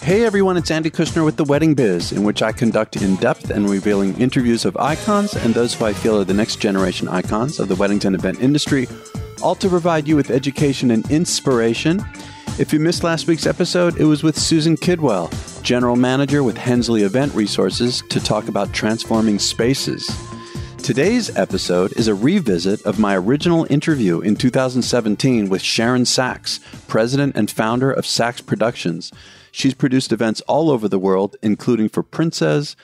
Hey everyone, it's Andy Kushner with The Wedding Biz, in which I conduct in-depth and revealing interviews of icons and those who I feel are the next generation icons of the weddings and event industry, all to provide you with education and inspiration. If you missed last week's episode, it was with Susan Kidwell, General Manager with Hensley Event Resources, to talk about transforming spaces. Today's episode is a revisit of my original interview in 2017 with Sharon Sacks, President and founder of Sacks Productions. She's produced events all over the world, including for princes,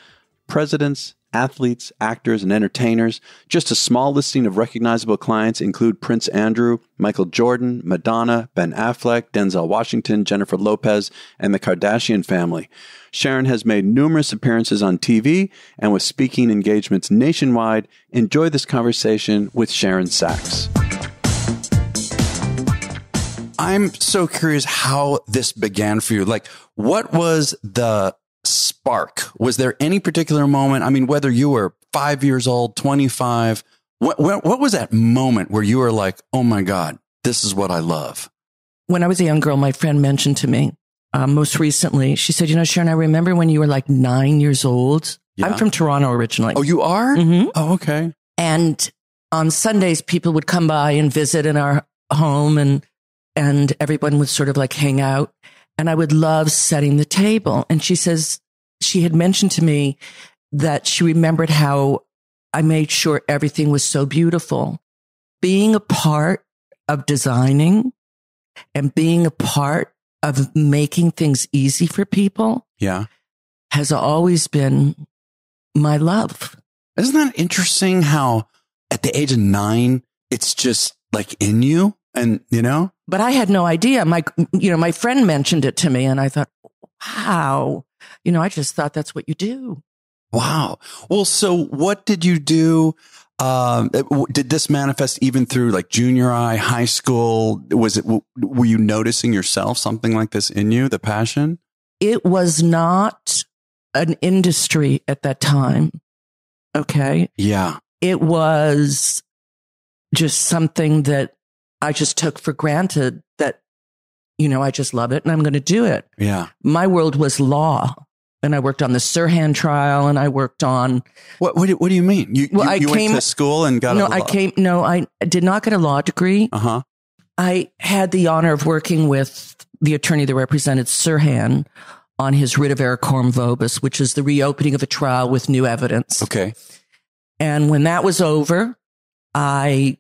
presidents, athletes, actors, and entertainers. Just a small listing of recognizable clients include Prince Andrew, Michael Jordan, Madonna, Ben Affleck, Denzel Washington, Jennifer Lopez, and the Kardashian family. Sharon has made numerous appearances on TV and with speaking engagements nationwide. Enjoy this conversation with Sharon Sacks. I'm so curious how this began for you. Like, what was the spark? Was there any particular moment? I mean, whether you were 5 years old, 25, what was that moment where you were like, oh my God, this is what I love? When I was a young girl, my friend mentioned to me, most recently, she said, Sharon, I remember when you were like 9 years old. Yeah. I'm from Toronto originally. Oh, you are? Mm-hmm. Oh, okay. And on Sundays, people would come by and visit in our home and everyone would sort of like hang out, and I would love setting the table. And she says she had mentioned to me that she remembered how I made sure everything was so beautiful. Being a part of designing and being a part of making things easy for people, yeah, has always been my love. Isn't that interesting how at the age of 9, it's just like in you? And, but I had no idea. My friend mentioned it to me and I thought, wow, I just thought that's what you do. Wow. Well, so what did you do? Did this manifest even through like junior high, high school? Were you noticing yourself something like this in you, the passion? It was not an industry at that time. Okay. Yeah. It was just something that I just took for granted that, I just love it and I'm going to do it. Yeah. My world was law, and I worked on the Sirhan trial, and I worked on. What do you mean? You went to school and got I did not get a law degree. Uh-huh. I had the honor of working with the attorney that represented Sirhan on his writ of error coram vobis, which is the reopening of a trial with new evidence. Okay. And when that was over, I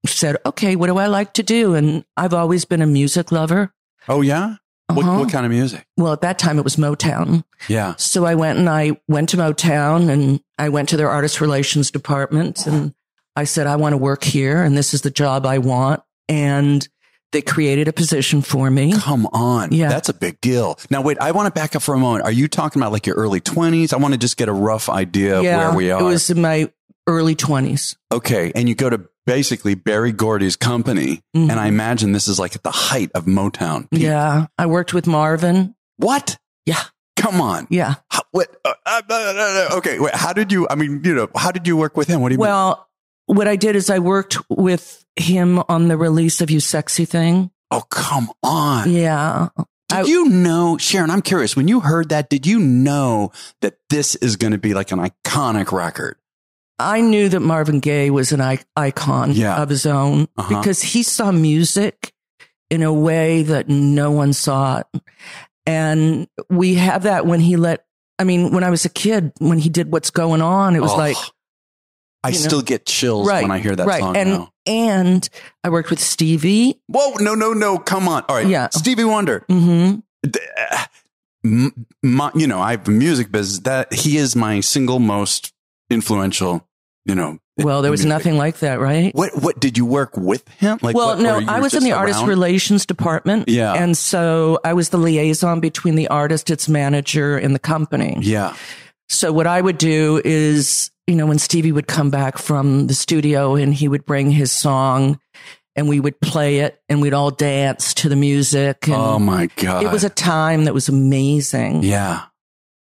said, okay, what do I like to do? And I've always been a music lover. Oh, yeah? Uh-huh. What kind of music? Well, at that time, it was Motown. Yeah. So I went to Motown, and I went to their artist relations department, and I said, I want to work here, and this is the job I want. And they created a position for me. Come on. Yeah. That's a big deal. Now, wait, I want to back up for a moment. Are you talking about like your early 20s? I want to just get a rough idea of where we are. It was in my early 20s. Okay. And you go to basically Berry Gordy's company. Mm-hmm. And I imagine this is like at the height of Motown. Yeah. I worked with Marvin. What? Yeah. Come on. Yeah. Okay. Wait, how did you work with him? What do you mean? Well, what I did is I worked with him on the release of You Sexy Thing. Oh, come on. Yeah. Did you know, Sharon, I'm curious, when you heard that, did you know that this is going to be like an iconic record? I knew that Marvin Gaye was an icon of his own because he saw music in a way that no one saw it. And we have that when when I was a kid, when he did What's Going On, it was like. I still get chills when I hear that song now. And I worked with Stevie. Whoa, no, come on. All right. Yeah. Stevie Wonder. Mm-hmm. I have a music business that he is my single most influential, Well, there was nothing like that, right? What did you work with him? I was in the artist relations department. Yeah. And so I was the liaison between the artist, its manager, and the company. Yeah. So what I would do is, when Stevie would come back from the studio and he would bring his song and we would play it and we'd all dance to the music. And oh my God. It was a time that was amazing. Yeah.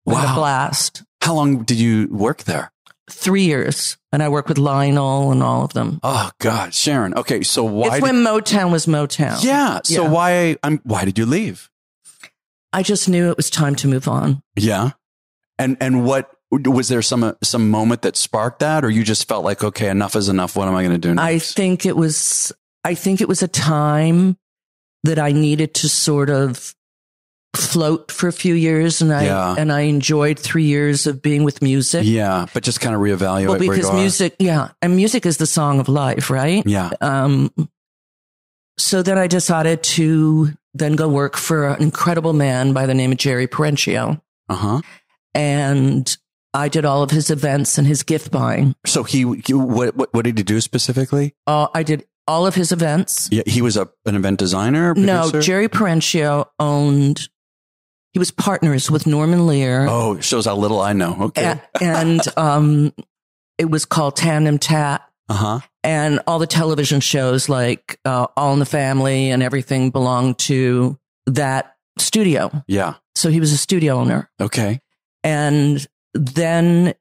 Wow. A blast. How long did you work there? 3 years. And I worked with Lionel and all of them. Oh God, Sharon. Okay. So why? It's when Motown was Motown. Yeah. So why did you leave? I just knew it was time to move on. Yeah. And what was there some moment that sparked that, or you just felt like, okay, enough is enough. What am I going to do next? I think it was a time that I needed to sort of float for a few years, and I enjoyed 3 years of being with music. Yeah, but just kind of reevaluate. Well, because music, and music is the song of life, right? Yeah. So then I decided to then go work for an incredible man by the name of Jerry Perenchio. And I did all of his events and his gift buying. So what did he do specifically? I did all of his events. Yeah, he was an event designer, producer? No, Jerry Perenchio he was partners with Norman Lear. Oh, shows how little I know. Okay. And it was called Tandem Tat. And all the television shows like All in the Family and everything belonged to that studio. Yeah. So he was a studio owner. Okay. And then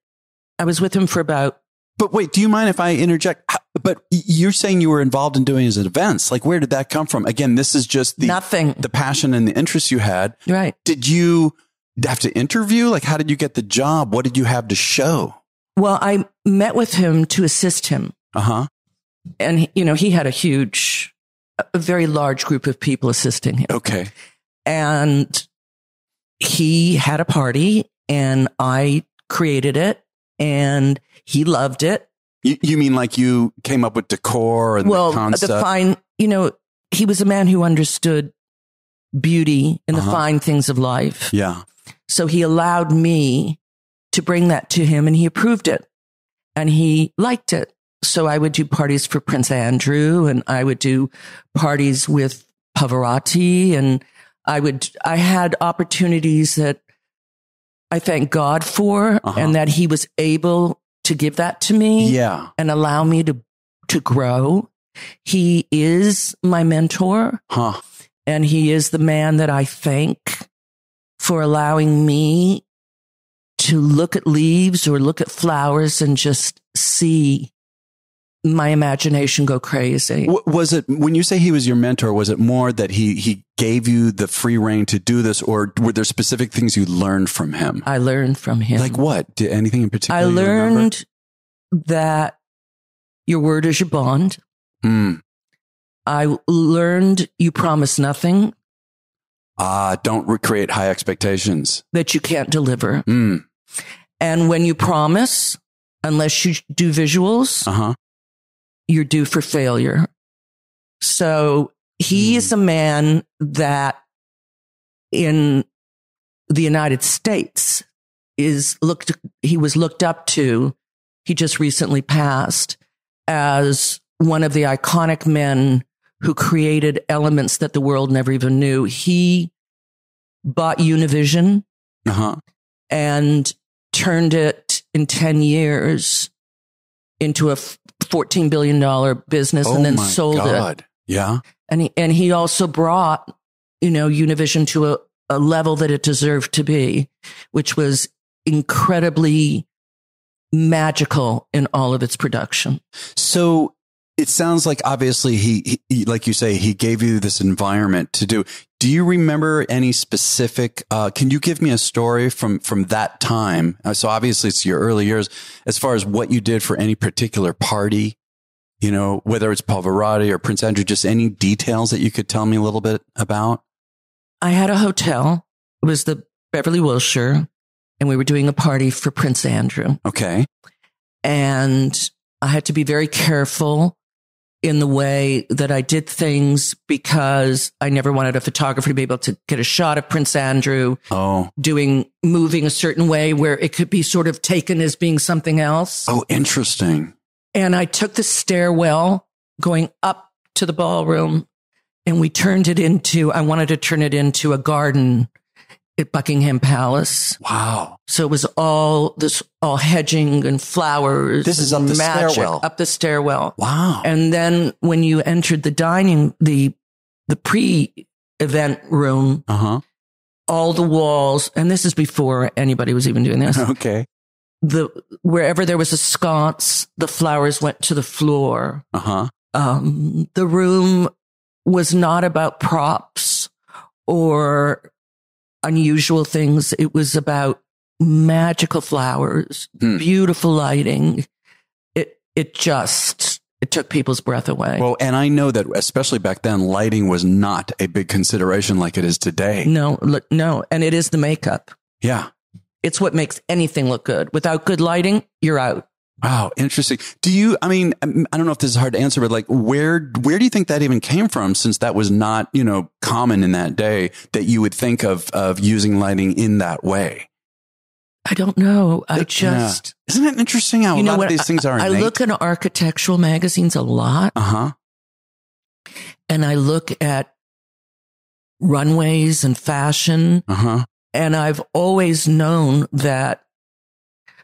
I was with him for about... But wait, do you mind if I interject? But you're saying you were involved in doing his events. Like, where did that come from? Again, this is just nothing. The passion and the interest you had. Right. Did you have to interview? Like, how did you get the job? What did you have to show? Well, I met with him to assist him. And, he had a very large group of people assisting him. Okay. And he had a party and I created it and he loved it. You mean like you came up with decor and the concept? He was a man who understood beauty and the fine things of life. Yeah. So he allowed me to bring that to him and he approved it and he liked it. So I would do parties for Prince Andrew and I would do parties with Pavarotti and I had opportunities that I thank God for and that he was able to give that to me and allow me to grow. He is my mentor and he is the man that I thank for allowing me to look at leaves or look at flowers and just see my imagination go crazy. Was it, when you say he was your mentor, was it more that he gave you the free rein to do this, or were there specific things you learned from him? I learned from him. Like what? Anything in particular? I learned that your word is your bond. I learned you promise nothing. Don't recreate high expectations that you can't deliver. And when you promise, unless you do visuals, you're due for failure. So he is a man that in the United States he was looked up to. He just recently passed as one of the iconic men who created elements that the world never even knew. He bought Univision and turned it in 10 years into a $14 billion business and then sold it. Yeah. And he also brought, Univision to a level that it deserved to be, which was incredibly magical in all of its production. So it sounds like obviously he like you say, he gave you this environment to do. Do you remember any specific, can you give me a story from that time? So obviously it's your early years as far as what you did for any particular party, whether it's Pavarotti or Prince Andrew, just any details that you could tell me a little bit about? I had a hotel. It was the Beverly Wilshire and we were doing a party for Prince Andrew. Okay. And I had to be very careful in the way that I did things because I never wanted a photographer to be able to get a shot of Prince Andrew moving a certain way where it could be sort of taken as being something else. Oh, interesting. And I took the stairwell going up to the ballroom and I wanted to turn it into a garden at Buckingham Palace. Wow. So it was all hedging and flowers. This is up the stairwell. Up the stairwell. Wow. And then when you entered the pre-event room, all the walls, and this is before anybody was even doing this. Okay. Wherever there was a sconce, the flowers went to the floor. The room was not about props or unusual things. It was about magical flowers, beautiful lighting. It took people's breath away. Well, and I know that especially back then, lighting was not a big consideration like it is today. No. And it is the makeup. Yeah. It's what makes anything look good. Without good lighting, you're out. Wow. Interesting. I don't know if this is hard to answer, but like, where do you think that even came from? Since that was not, common in that day, that you would think of using lighting in that way. I don't know. Isn't it interesting how a lot of these things are innate? I look at architectural magazines a lot. And I look at runways and fashion. And I've always known that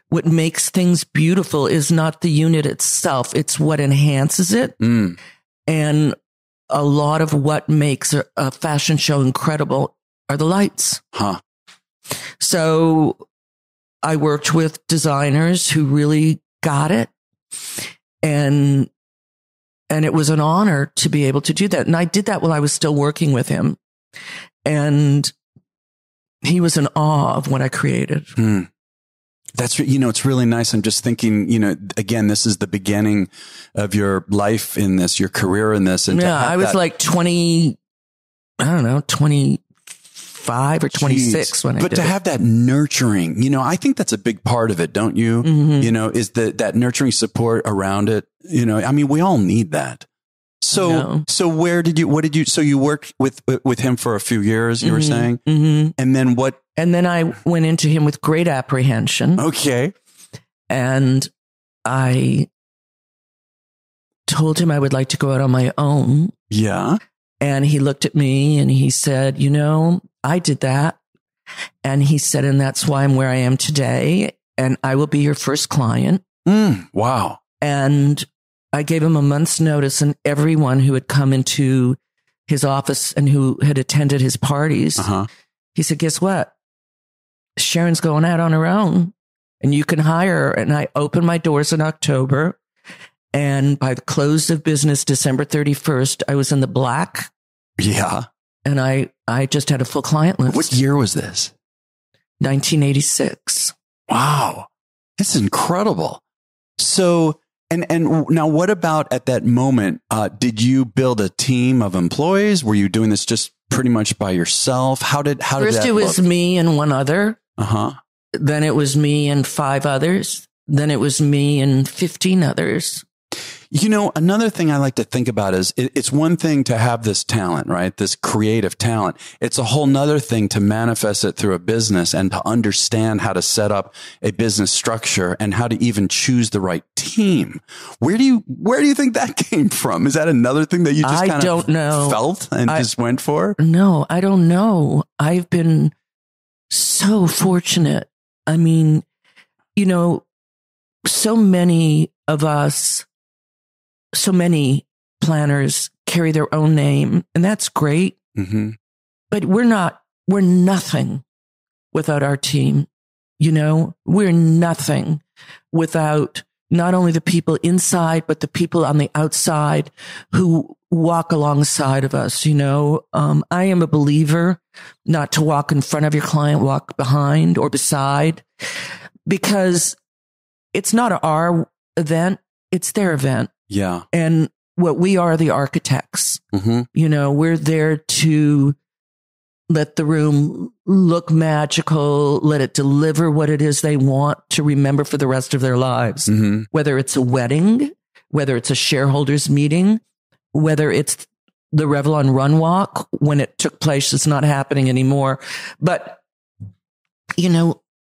what makes things beautiful is not the unit itself. It's what enhances it. And a lot of what makes a fashion show incredible are the lights. So I worked with designers who really got it. And it was an honor to be able to do that. And I did that while I was still working with him. And he was in awe of what I created. That's, it's really nice. I'm just thinking, again, this is the beginning of your life in this, your career in this. And I was like 25 or 26 when I did it. But to have that nurturing, I think that's a big part of it, don't you? Is that nurturing support around it. We all need that. So so you worked with him for a few years, you were saying? And then what? And then I went into him with great apprehension. Okay. And I told him I would like to go out on my own. Yeah. And he looked at me and he said, I did that. And he said, and that's why I'm where I am today. And I will be your first client. Wow. And I gave him a month's notice, and everyone who had come into his office and who had attended his parties, he said, guess what? Sharon's going out on her own and you can hire her. And I opened my doors in October. And by the close of business, December 31st, I was in the black. Yeah. And I just had a full client list. What year was this? 1986. Wow. This is incredible. So, and now what about at that moment? Did you build a team of employees? Were you doing this just pretty much by yourself? How did First, it was me and one other. Then it was me and 5 others. Then it was me and 15 others. Another thing I like to think about is it's one thing to have this talent, right? This creative talent. It's a whole nother thing to manifest it through a business and to understand how to set up a business structure and how to even choose the right team. Where do you think that came from? Is that another thing that you just kind of felt and just went for? No, I don't know. I've been so fortunate. I mean, so many of us, so many planners carry their own name, and that's great. But we're nothing without our team. We're nothing without not only the people inside, but the people on the outside who walk alongside of us. I am a believer not to walk in front of your client, walk behind or beside, because it's not our event. It's their event. Yeah. And what we are the architects, we're there to let the room look magical, let it deliver what it is they want to remember for the rest of their lives. Whether it's a wedding, whether it's a shareholders meeting, whether it's the Revlon Run Walk when it took place, it's not happening anymore. But,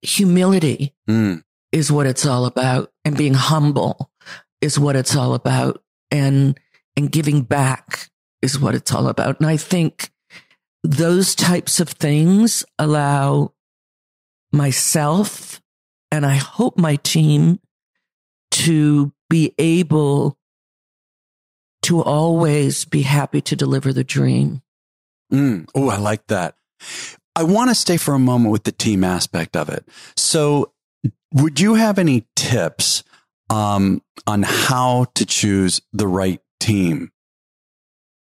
humility is what it's all about, and being humble is what it's all about, and giving back is what it's all about. And I think those types of things allow myself, and I hope my team, to be able to always be happy to deliver the dream. Oh, I like that. I want to stay for a moment with the team aspect of it. So would you have any tips on how to choose the right team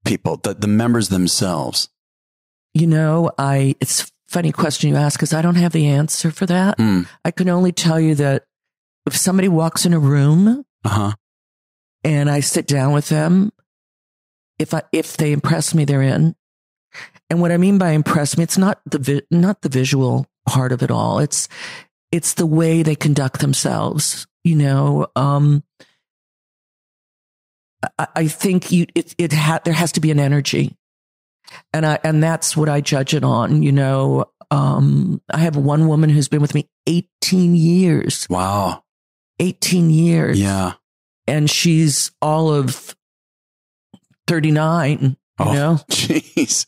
people, the members themselves? It's funny question you ask, because I don't have the answer for that. I can only tell you that if somebody walks in a room and I sit down with them, if they impress me, they're in. And what I mean by impress me, it's not the visual part of it all. It's the way they conduct themselves. You know, I think there has to be an energy, and that's what I judge it on. You know, I have one woman who's been with me 18 years. Wow. 18 years. Yeah. And she's all of 39, you know? Jeez.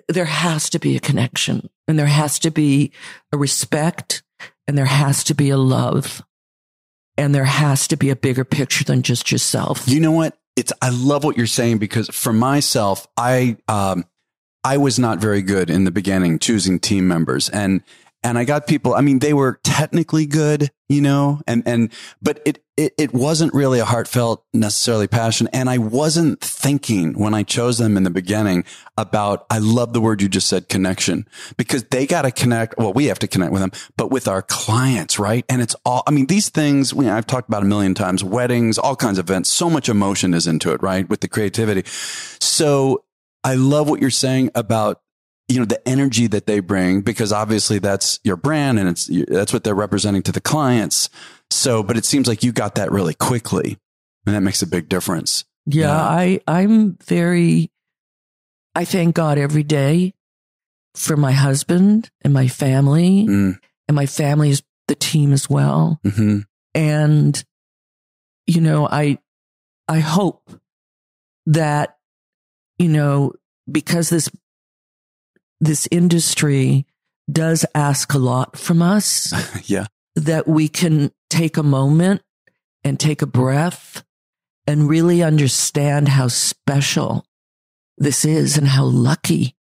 There has to be a connection, and there has to be a respect, and there has to be a love, and there has to be a bigger picture than just yourself. You know what? I love what you're saying, because for myself, I was not very good in the beginning choosing team members, and I got people, I mean, they were technically good, you know, but it wasn't really a heartfelt, necessarily passion. And I wasn't thinking when I chose them in the beginning about, I love the word you just said, connection, because they got to connect. Well, we have to connect with them, but with our clients, right? And it's all, I mean, these things, I've talked about a million times, weddings, all kinds of events, so much emotion is into it, right? With the creativity. So I love what you're saying about, you know, the energy that they bring, because obviously that's your brand and that's what they're representing to the clients. So, but it seems like you got that really quickly, and that makes a big difference. Yeah. I thank God every day for my husband and my family, and my family is the team as well. Mm-hmm. And, you know, I hope that, you know, because this industry does ask a lot from us. Yeah. That we can take a moment and take a breath and really understand how special this is and how lucky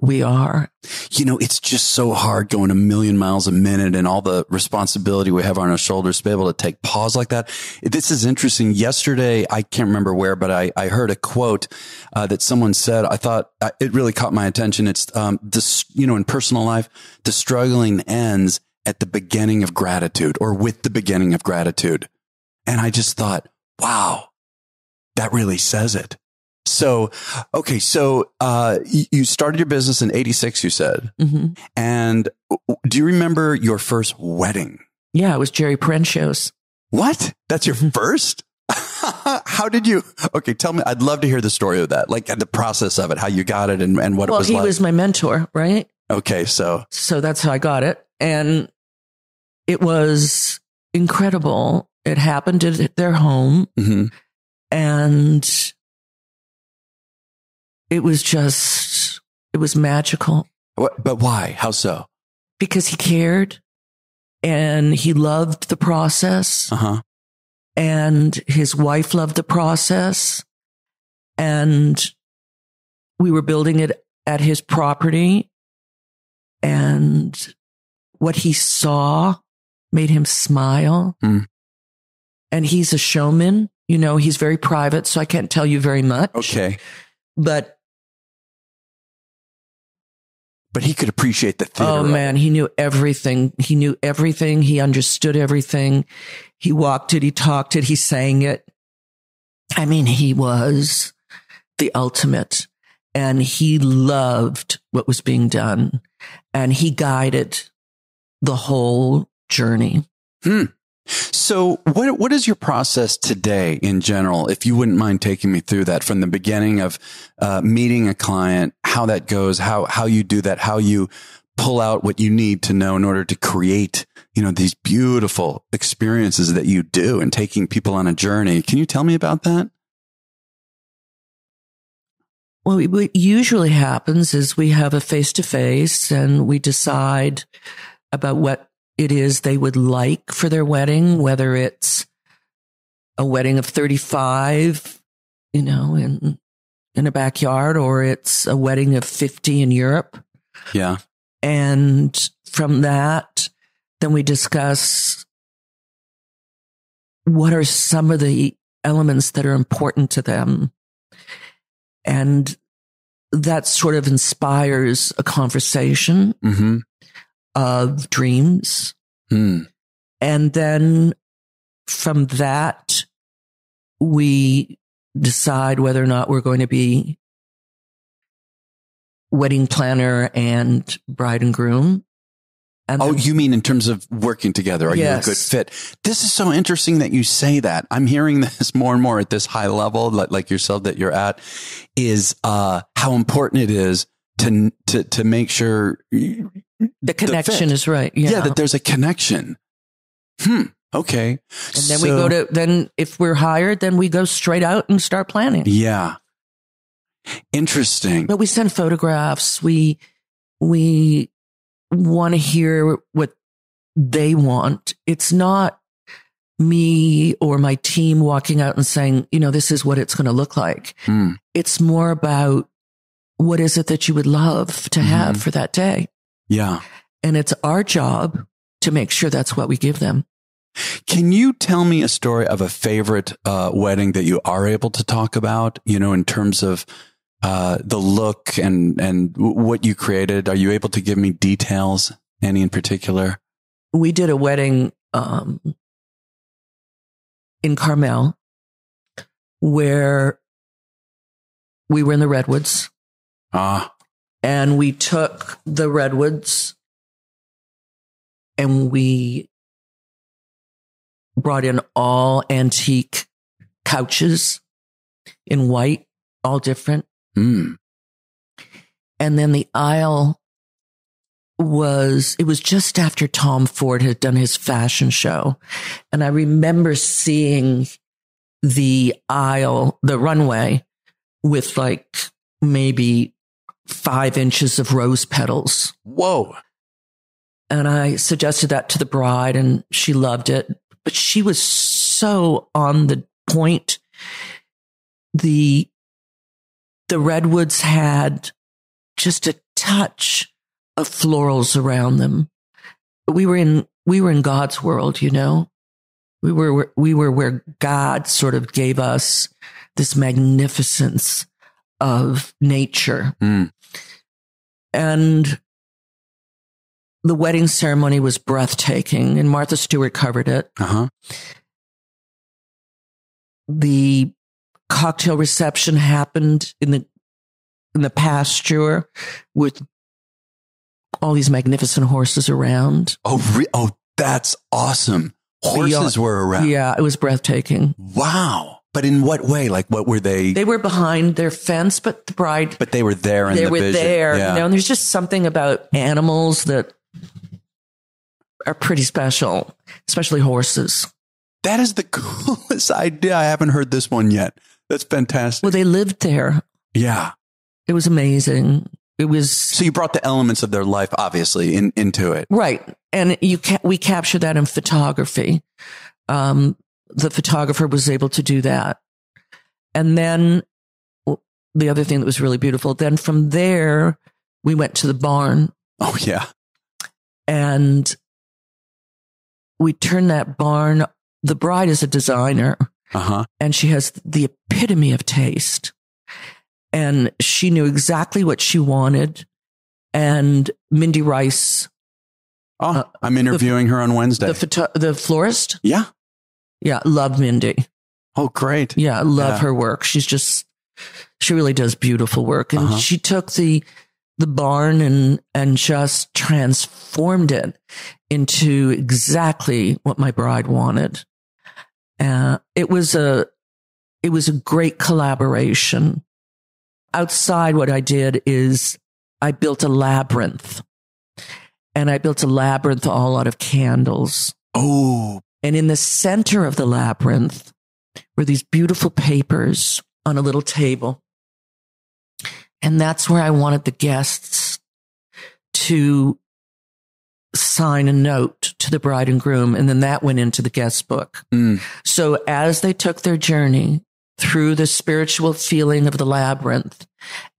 we are. You know, it's just so hard going a million miles a minute and all the responsibility we have on our shoulders to be able to take pause like that. This is interesting. Yesterday, I can't remember where, but I heard a quote that someone said. I thought it really caught my attention. It's this, you know, in personal life, the struggling ends at the beginning of gratitude, or with the beginning of gratitude. And I just thought, wow, that really says it. So, okay. So, you started your business in 86, you said. Mm-hmm. And do you remember your first wedding? Yeah, it was Jerry Perenchio's. What? That's your first? How did you, okay, tell me, I'd love to hear the story of that. Like the process of it, how you got it and what it was like. Well, he was my mentor, right? Okay. So that's how I got it. And it was incredible. It happened at their home. Mm-hmm. And it was magical. But why? How so? Because he cared and he loved the process. Uh-huh. And his wife loved the process. And we were building it at his property. And what he saw made him smile. And he's a showman. You know, he's very private, so I can't tell you very much. Okay. But he could appreciate the theater. Oh, man, he knew everything. He knew everything. He understood everything. He walked it. He talked it. He sang it. I mean, he was the ultimate. And he loved what was being done. And he guided the whole journey. So what is your process today in general? If you wouldn't mind taking me through that from the beginning of meeting a client, how that goes, how you do that, how you pull out what you need to know in order to create, you know, these beautiful experiences that you do and taking people on a journey. Can you tell me about that? Well, what usually happens is we have a face-to-face and we decide about what it is they would like for their wedding, whether it's a wedding of 35, you know, in a backyard, or it's a wedding of 50 in Europe. Yeah. And from that, then we discuss what are some of the elements that are important to them. And that sort of inspires a conversation of dreams. And then from that, we decide whether or not we're going to be wedding planner and bride and groom. And you mean in terms of working together? Are you a good fit? This is so interesting that you say that. I'm hearing this more and more at this high level, like yourself that you're at, is how important it is to make sure the connection is right. Yeah, that there's a connection. Okay. And then then if we're hired, then we go straight out and start planning. Yeah. Interesting. But we send photographs. We want to hear what they want. It's not me or my team walking out and saying, this is what it's going to look like. It's more about what is it that you would love to have for that day. Yeah. And it's our job to make sure that's what we give them. Can you tell me a story of a favorite wedding that you are able to talk about, in terms of the look and what you created? Are you able to give me details, any in particular? We did a wedding in Carmel where we were in the redwoods. And we took the redwoods and we brought in all antique couches in white, all different. And then the aisle it was just after Tom Ford had done his fashion show. And I remember seeing the aisle, the runway, with like maybe 5 inches of rose petals. Whoa. And I suggested that to the bride and she loved it. But she was so on the point. The redwoods had just a touch of florals around them. We were in God's world, We were where God sort of gave us this magnificence of nature. And the wedding ceremony was breathtaking, and Martha Stewart covered it. The cocktail reception happened in the pasture with all these magnificent horses around. Oh, that's awesome. Horses were around. Yeah, it was breathtaking. Wow. But in what way? Like, what were they? They were behind their fence, but the bride. But they were there in the vision. They were there. Yeah. And there's just something about animals that are pretty special, especially horses. That is the coolest idea. I haven't heard this one yet. That's fantastic. Well, they lived there. Yeah. It was amazing. It was. So you brought the elements of their life, obviously, into it. Right. And we captured that in photography. The photographer was able to do that. And then the other thing that was really beautiful, then from there, we went to the barn. Oh, yeah. And we turned that barn. The bride is a designer. And she has the epitome of taste. And she knew exactly what she wanted. And Mindy Rice. I'm interviewing her on Wednesday. The florist? Yeah. Yeah, love Mindy. Oh, great. Yeah, love her work. She really does beautiful work. And she took the barn and just transformed it into exactly what my bride wanted. It was a great collaboration. Outside, what I did is I built a labyrinth. And I built a labyrinth all out of candles. Oh. And in the center of the labyrinth were these beautiful papers on a little table. And that's where I wanted the guests to sign a note to the bride and groom. And then that went into the guest book. So as they took their journey through the spiritual feeling of the labyrinth,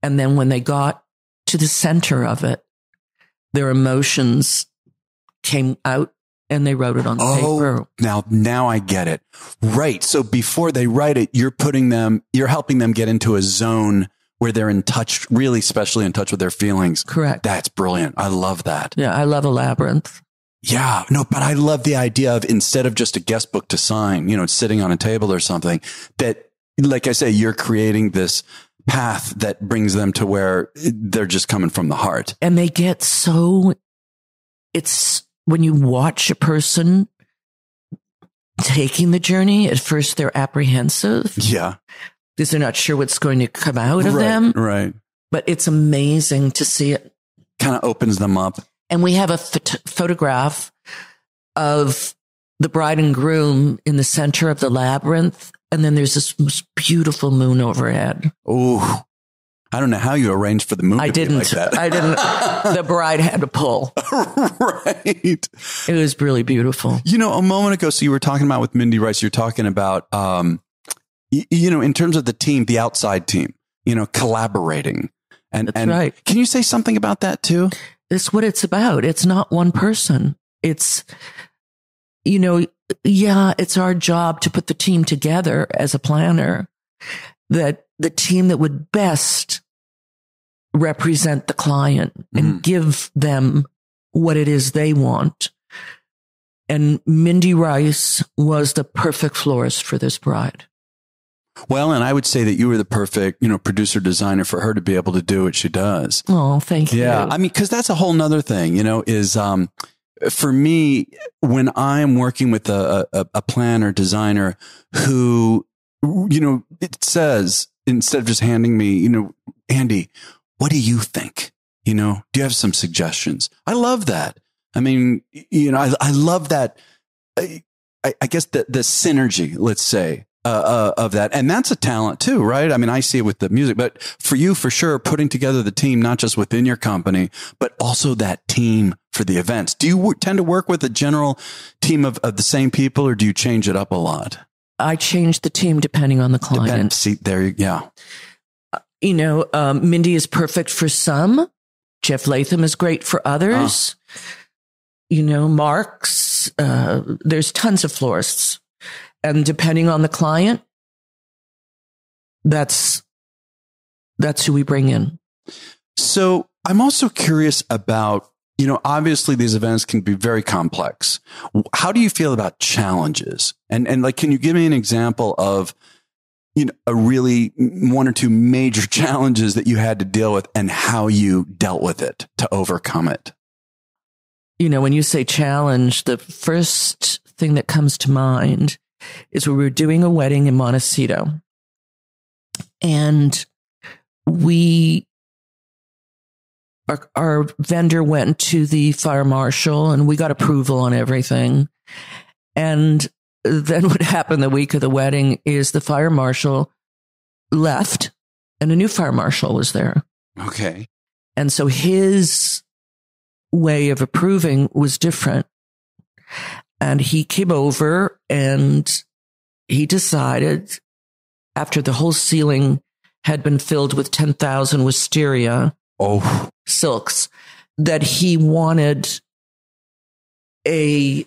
and then when they got to the center of it, their emotions came out and they wrote it on paper. Now I get it. Right. So before they write it, you're helping them get into a zone where they're in touch, really especially in touch with their feelings. Correct. That's brilliant. I love that. Yeah, I love a labyrinth. Yeah, no, but I love the idea of instead of just a guest book to sign, sitting on a table or something, that, like I say, you're creating this path that brings them to where they're just coming from the heart. And they get it's when you watch a person taking the journey, at first they're apprehensive. Yeah. Because they're not sure what's going to come out of them. Right. But it's amazing to see it. Kind of opens them up. And we have a photograph of the bride and groom in the center of the labyrinth. And then there's this most beautiful moon overhead. Oh, I don't know how you arranged for the moon to be like that. I didn't. The bride had to pull. Right. It was really beautiful. A moment ago, so you were talking about with Mindy Rice, you're talking about, in terms of the team, the outside team, collaborating. That's right. Can you say something about that too? It's what it's about. It's not one person. It's, it's our job to put the team together as a planner, that the team that would best represent the client and give them what it is they want. And Mindy Rice was the perfect florist for this bride. Well, and I would say that you were the perfect, producer designer for her to be able to do what she does. Oh, thank you. Yeah. I mean, cause that's a whole nother thing, is, for me, when I'm working with a planner designer who, it says, instead of just handing me, Andy, what do you think? Do you have some suggestions? I love that. I mean, I love that. I guess the synergy, let's say, of that. And that's a talent too, right? I mean, I see it with the music, but for you, for sure, putting together the team, not just within your company, but also that team for the events. Do you tend to work with a general team of the same people, or do you change it up a lot? I change the team depending on the client. Mindy is perfect for some. Jeff Latham is great for others. Mark's, there's tons of florists. And depending on the client, that's who we bring in. So I'm also curious about, obviously these events can be very complex. How do you feel about challenges? And like, can you give me an example of, a really one or two major challenges that you had to deal with and how you dealt with it to overcome it? When you say challenge, the first thing that comes to mind is we were doing a wedding in Montecito, and our vendor went to the fire marshal and we got approval on everything. And then what happened the week of the wedding is the fire marshal left and a new fire marshal was there. Okay. And so his way of approving was different. And he came over and he decided, after the whole ceiling had been filled with 10,000 wisteria silks, that he wanted a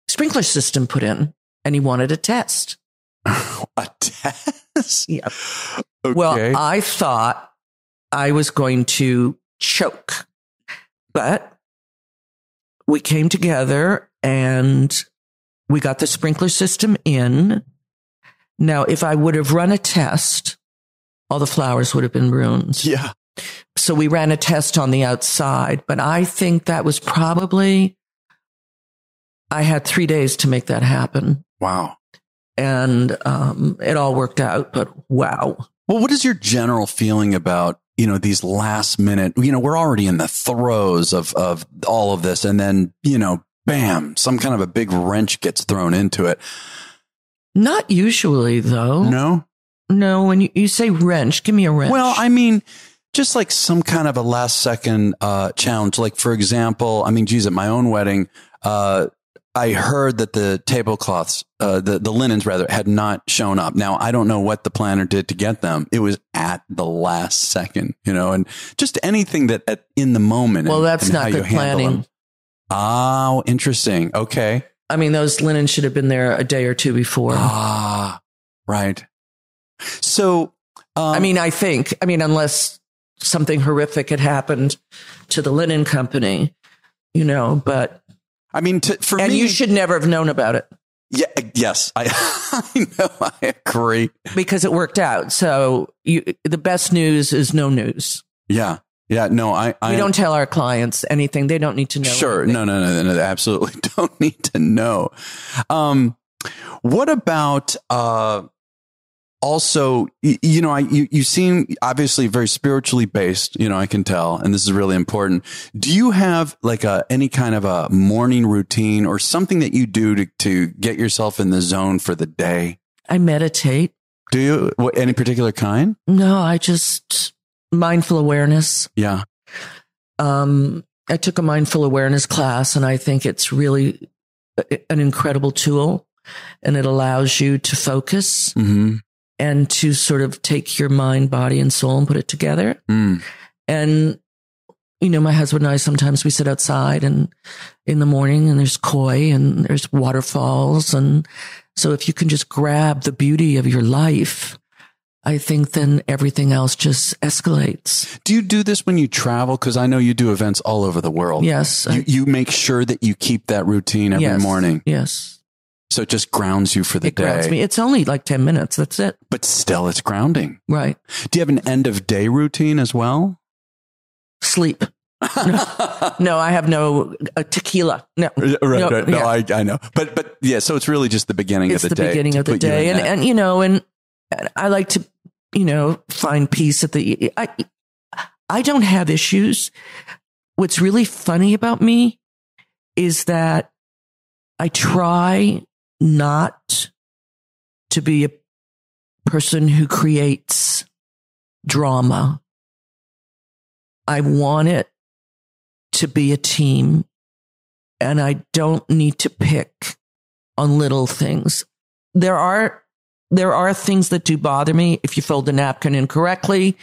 sprinkler system put in, and he wanted a test. A test? Yeah. Okay. Well, I thought I was going to choke, but we came together and we got the sprinkler system in. Now, if I would have run a test, all the flowers would have been ruined. Yeah. So we ran a test on the outside, but I think that was probably, I had 3 days to make that happen. Wow. And it all worked out, but wow. Well, what is your general feeling about, these last minute, we're already in the throes of all of this, and then, bam, some kind of a big wrench gets thrown into it. Not usually, though. No? No, when you say wrench, give me a wrench. Well, I mean, just like some kind of a last second challenge. Like, for example, at my own wedding, I heard that the tablecloths, the linens rather, had not shown up. Now, I don't know what the planner did to get them. It was at the last second, and just anything that in the moment. Well, that's not good planning. Oh, interesting. Okay. I mean, those linens should have been there a day or two before. Ah, right. So I mean, unless something horrific had happened to the linen company, but I mean, for me, and you should never have known about it. Yeah. Yes. I know. I agree. Because it worked out. So the best news is no news. Yeah. Yeah. No, we don't tell our clients anything. They don't need to know. Sure. Anything. No. They absolutely don't need to know. What about, also, you seem obviously very spiritually based, I can tell, and this is really important. Do you have like any kind of a morning routine or something that you do to get yourself in the zone for the day? I meditate. Do you? Any particular kind? No, I just mindful awareness. Yeah. I took a mindful awareness class, and I think it's really an incredible tool, and it allows you to focus. Mm-hmm. And to sort of take your mind, body, and soul and put it together. Mm. And, my husband and I, sometimes we sit outside and in the morning and there's koi and there's waterfalls. And so if you can just grab the beauty of your life, I think then everything else just escalates. Do you do this when you travel? Because I know you do events all over the world. Yes. You make sure that you keep that routine every morning. Yes. So it just grounds you for the day. Grounds me. It's only like 10 minutes. That's it. But still, it's grounding. Right. Do you have an end of day routine as well? Sleep. No, I have no tequila. No. Right. No, I know. But yeah, so it's really just the beginning of the day. It's the beginning of the day. And I like to, find peace at the, I don't have issues. What's really funny about me is that I try not to be a person who creates drama. I want it to be a team, and I don't need to pick on little things. There are things that do bother me. If you fold the napkin incorrectly,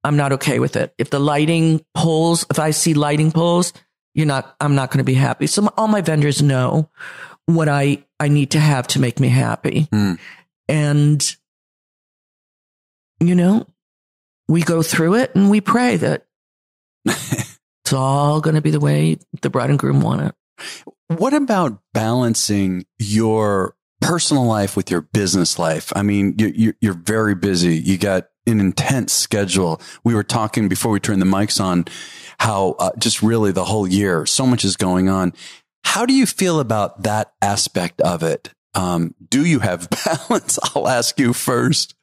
I'm not okay with it. If I see lighting poles, I'm not going to be happy. So all my vendors know what I need to have to make me happy. Mm. And, we go through it and we pray that it's all going to be the way the bride and groom want it. What about balancing your personal life with your business life? I mean, you're very busy. You got an intense schedule. We were talking before we turned the mics on how just really the whole year, so much is going on. How do you feel about that aspect of it? Do you have balance? I'll ask you first.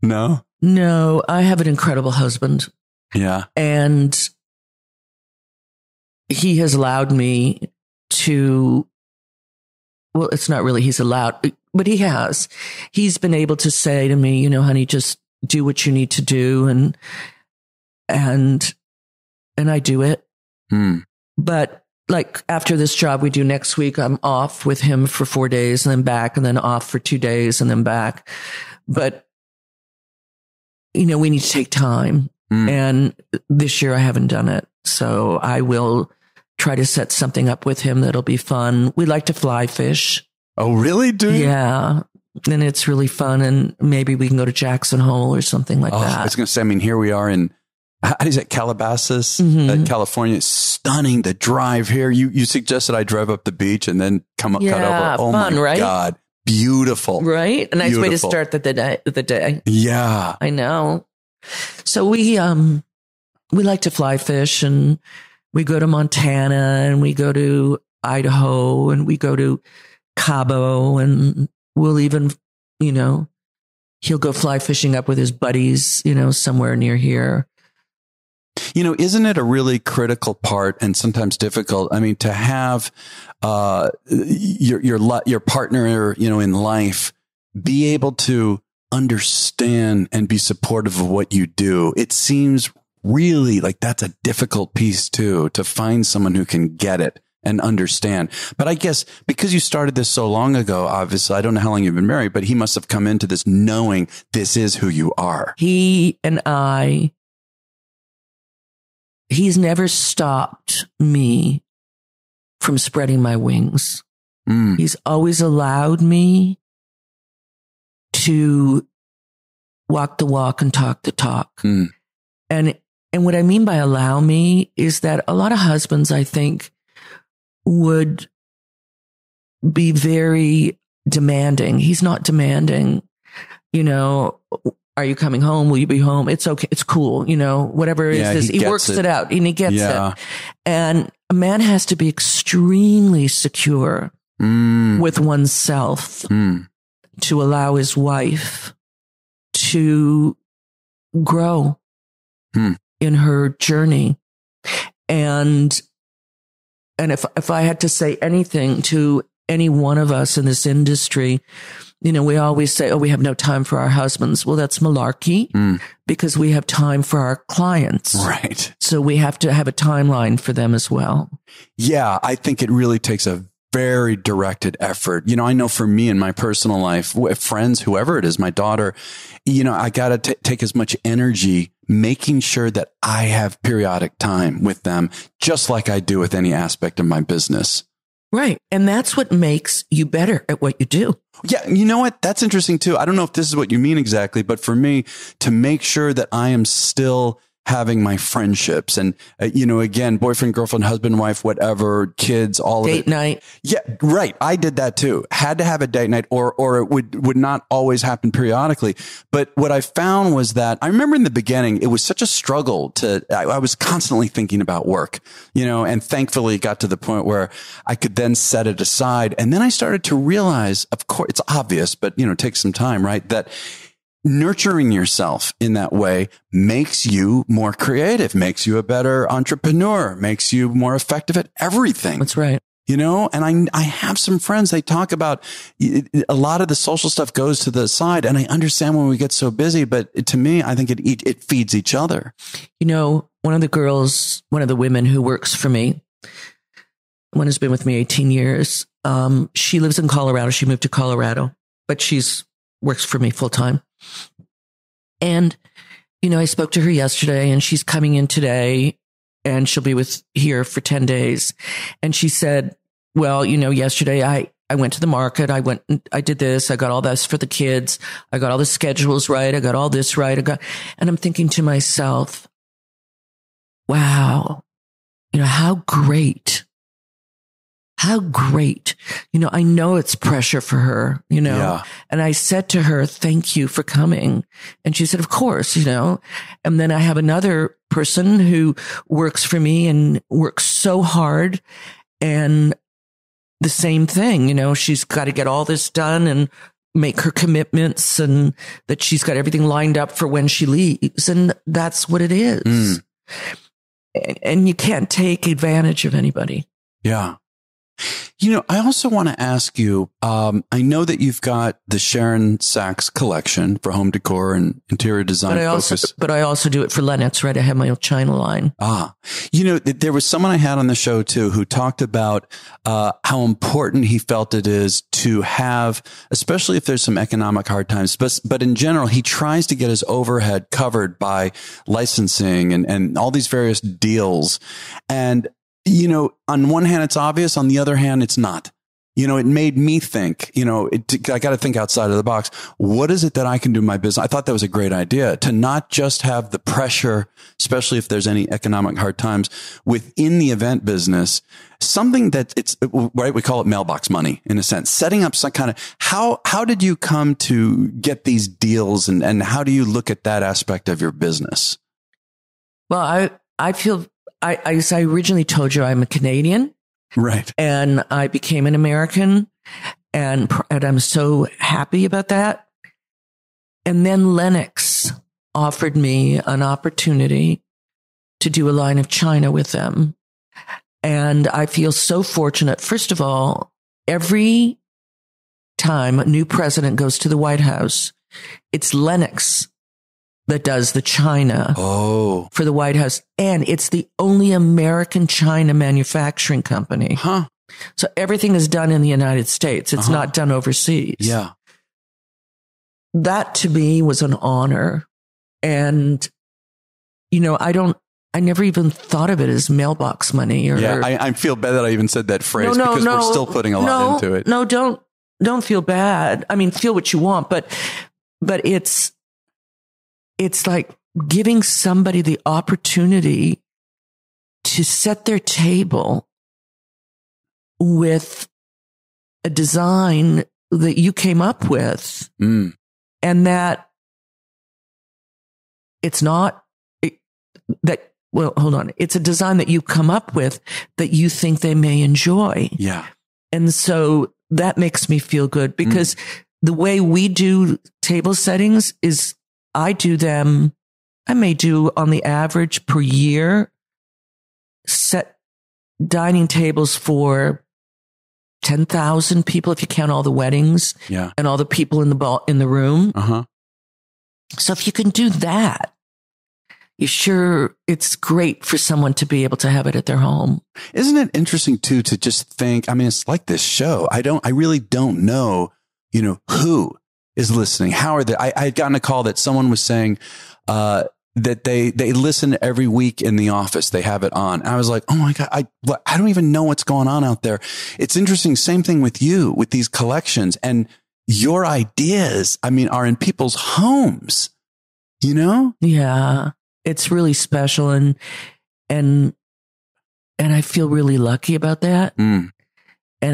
No? No, I have an incredible husband. Yeah. And he has allowed me to, well, it's not really he's allowed, but he has. He's been able to say to me, honey, just do what you need to do. And I do it. Hmm. But like after this job we do next week, I'm off with him for 4 days and then back and then off for 2 days and then back. But, we need to take time. And this year I haven't done it. So I will try to set something up with him that'll be fun. We like to fly fish. Oh, really? Do you? Yeah. And it's really fun. And maybe we can go to Jackson Hole or something like that. I was going to say, here we are in, how is it, Calabasas, California. It's stunning, the drive here. You suggested I drive up the beach and then cut over. Oh, fun, my God. Beautiful. Right? A nice way to start the day. Yeah. I know. So we like to fly fish, and we go to Montana and we go to Idaho and we go to Cabo, and we'll even, he'll go fly fishing up with his buddies, somewhere near here. Isn't it a really critical part and sometimes difficult? To have your partner, in life be able to understand and be supportive of what you do. It seems really like that's a difficult piece too, to find someone who can get it and understand. But I guess because you started this so long ago, obviously, I don't know how long you've been married, but he must have come into this knowing this is who you are. He and he's never stopped me from spreading my wings. He's always allowed me to walk the walk and talk the talk. Mm. And what I mean by allow me is that a lot of husbands, I think, would be very demanding. He's not demanding, you know, are you coming home? Will you be home? It's okay. It's cool. You know, whatever it is, he works it out and he gets it. And a man has to be extremely secure with oneself to allow his wife to grow in her journey. And if I had to say anything to any one of us in this industry, you know, we always say, oh, we have no time for our husbands. Well, that's malarkey because we have time for our clients. Right. So we have to have a timeline for them as well. Yeah, I think it really takes a very directed effort. You know, I know for me in my personal life, friends, whoever it is, my daughter, you know, I got to take as much energy making sure that I have periodic time with them, just like I do with any aspect of my business. Right. And that's what makes you better at what you do. Yeah. You know what? That's interesting too. I don't know if this is what you mean exactly, but for me to make sure that I am still having my friendships and, you know, again, boyfriend, girlfriend, husband, wife, whatever, kids, all of it. Date night. Yeah. Right. I did that too. Had to have a date night or it would not always happen periodically. But what I found was that I remember in the beginning, it was such a struggle I was constantly thinking about work, you know, and thankfully it got to the point where I could then set it aside. And then I started to realize, of course, it's obvious, but, you know, it takes some time, right? That nurturing yourself in that way makes you more creative, makes you a better entrepreneur, makes you more effective at everything. That's right. You know, and I have some friends, they talk about a lot of the social stuff goes to the side. And I understand when we get so busy, but to me, I think it feeds each other. You know, one of the women who works for me, one has been with me 18 years. She lives in Colorado. She moved to Colorado, but works for me full time. And, you know, I spoke to her yesterday and she's coming in today and she'll be here for 10 days. And she said, well, you know, yesterday I went to the market. I did this. I got all this for the kids. I got all the schedules right. I got all this right. And I'm thinking to myself, wow, you know, how great. You know, I know it's pressure for her, you know, yeah. And I said to her, thank you for coming. And she said, of course, you know, and then I have another person who works for me and works so hard and the same thing, you know, she's got to get all this done and make her commitments and that she's got everything lined up for when she leaves. And that's what it is. And you can't take advantage of anybody. Yeah. You know, I also want to ask you, I know that you've got the Sharon Sacks collection for home decor and interior design. But I also do it for Lenox, right? I have my own China line. You know, there was someone I had on the show too, who talked about, how important he felt it is to have, especially if there's some economic hard times, but in general, he tries to get his overhead covered by licensing and all these various deals. And you know, on one hand, it's obvious. On the other hand, it's not. You know, it made me think, you know, I got to think outside of the box. What is it that I can do in my business? I thought that was a great idea to not just have the pressure, especially if there's any economic hard times within the event business, something that it's right. We call it mailbox money in a sense, setting up some kind of, how did you come to get these deals and how do you look at that aspect of your business? Well, I feel, as I originally told you, I'm a Canadian. Right. And I became an American and I'm so happy about that. And then Lenox offered me an opportunity to do a line of China with them. And I feel so fortunate. First of all, every time a new president goes to the White House, it's Lenox that does the China for the White House. And it's the only American China manufacturing company. So everything is done in the United States. It's not done overseas. Yeah. That to me was an honor. And, you know, I never even thought of it as mailbox money. I feel bad that I even said that phrase because we're still putting a lot into it. No, don't feel bad. I mean, feel what you want, but it's, it's like giving somebody the opportunity to set their table with a design that you came up with, and that it's not that. Well, hold on. It's a design that you come up with that you think they may enjoy. Yeah. And so that makes me feel good, because the way we do table settings is I may do on the average per year, set dining tables for 10,000 people, if you count all the weddings and all the people in the room. So if you can do that, it's great for someone to be able to have it at their home. Isn't it interesting too, to just think, I mean, it's like this show. I really don't know, who is listening. How are they? I had gotten a call that someone was saying, that they listen every week in the office. They have it on. I was like, oh my God, I don't even know what's going on out there. It's interesting. Same thing with you, with these collections, and your ideas, I mean, are in people's homes, Yeah. It's really special. And I feel really lucky about that. And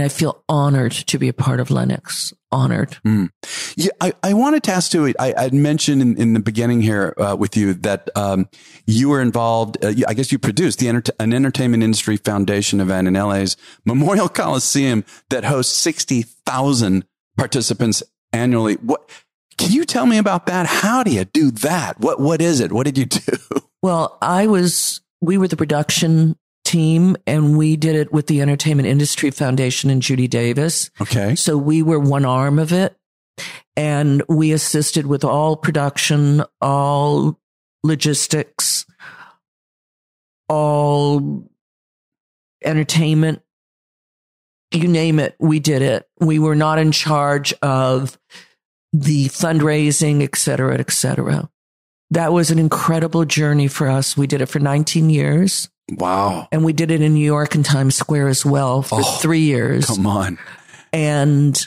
I feel honored to be a part of Lenox. Honored. Yeah, I wanted to ask you, I'd mentioned in the beginning here with you that you were involved, I guess you produced an entertainment industry foundation event in LA's Memorial Coliseum that hosts 60,000 participants annually. Can you tell me about that? How do you do that? What is it? What did you do? Well, we were the production team, and we did it with the Entertainment Industry Foundation and Judy Davis. Okay. So we were one arm of it, and we assisted with all production, all logistics, all entertainment, you name it, we did it. We were not in charge of the fundraising, et cetera, et cetera. That was an incredible journey for us. We did it for 19 years. Wow. And we did it in New York and Times Square as well for 3 years. Come on. And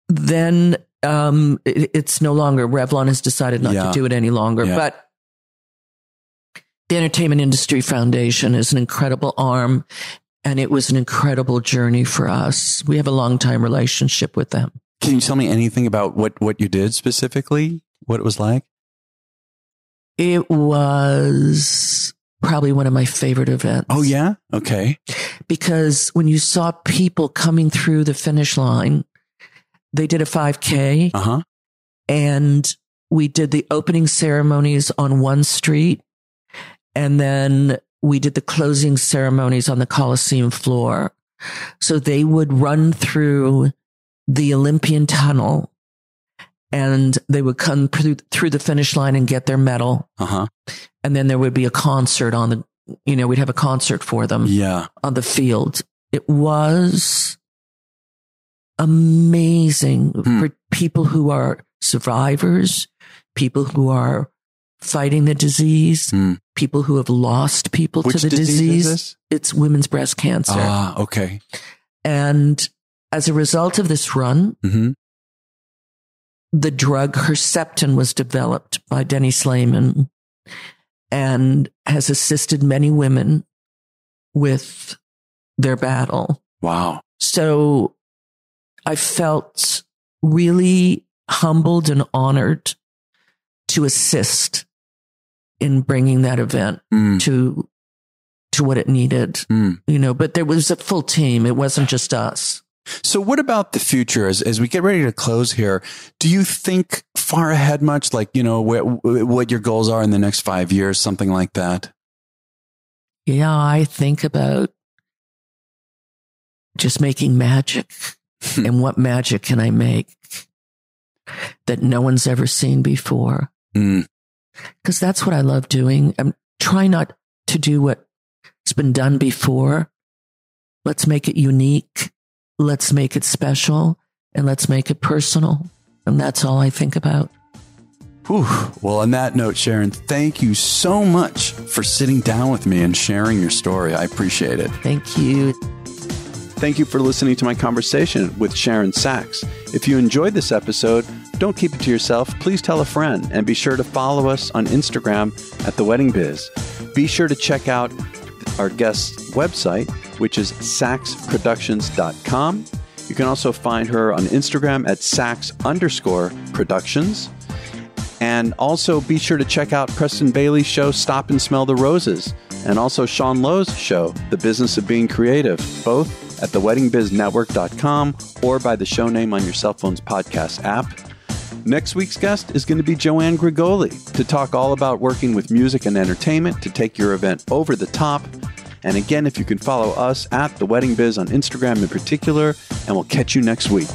then it's no longer, Revlon has decided not to do it any longer. Yeah. But the Entertainment Industry Foundation is an incredible arm, and it was an incredible journey for us. We have a long time relationship with them. Can you tell me anything about what you did specifically? What it was like? It was probably one of my favorite events. Oh, yeah? Okay. Because when you saw people coming through the finish line, they did a 5K. And we did the opening ceremonies on one street. And then we did the closing ceremonies on the Coliseum floor. So they would run through the Olympian Tunnel, and they would come through the finish line and get their medal. And then there would be a concert we'd have a concert for them on the field. It was amazing for people who are survivors, people who are fighting the disease, people who have lost people to the disease. Is this? It's women's breast cancer. Okay. And as a result of this run, the drug Herceptin was developed by Denny Slayman and has assisted many women with their battle. Wow. So I felt really humbled and honored to assist in bringing that event to what it needed, but there was a full team. It wasn't just us. So what about the future as we get ready to close here? Do you think far ahead much, like, what your goals are in the next 5 years, something like that? Yeah, I think about just making magic. And what magic can I make that no one's ever seen before? Because that's what I love doing. I'm trying not to do what's been done before. Let's make it unique. Let's make it special, and let's make it personal. And that's all I think about. Whew. Well, on that note, Sharon, thank you so much for sitting down with me and sharing your story. I appreciate it. Thank you. Thank you for listening to my conversation with Sharon Sacks. If you enjoyed this episode, don't keep it to yourself. Please tell a friend, and be sure to follow us on Instagram at The Wedding Biz. Be sure to check out our guest's website, which is sacksproductions.com. You can also find her on Instagram at Sacks_Productions. And also be sure to check out Preston Bailey's show, Stop and Smell the Roses, and also Sean Lowe's show, The Business of Being Creative, both at theweddingbiznetwork.com or by the show name on your cell phone's podcast app. Next week's guest is going to be Joanne Grigoli to talk all about working with music and entertainment to take your event over the top. And again, if you can follow us at The Wedding Biz on Instagram in particular, and we'll catch you next week.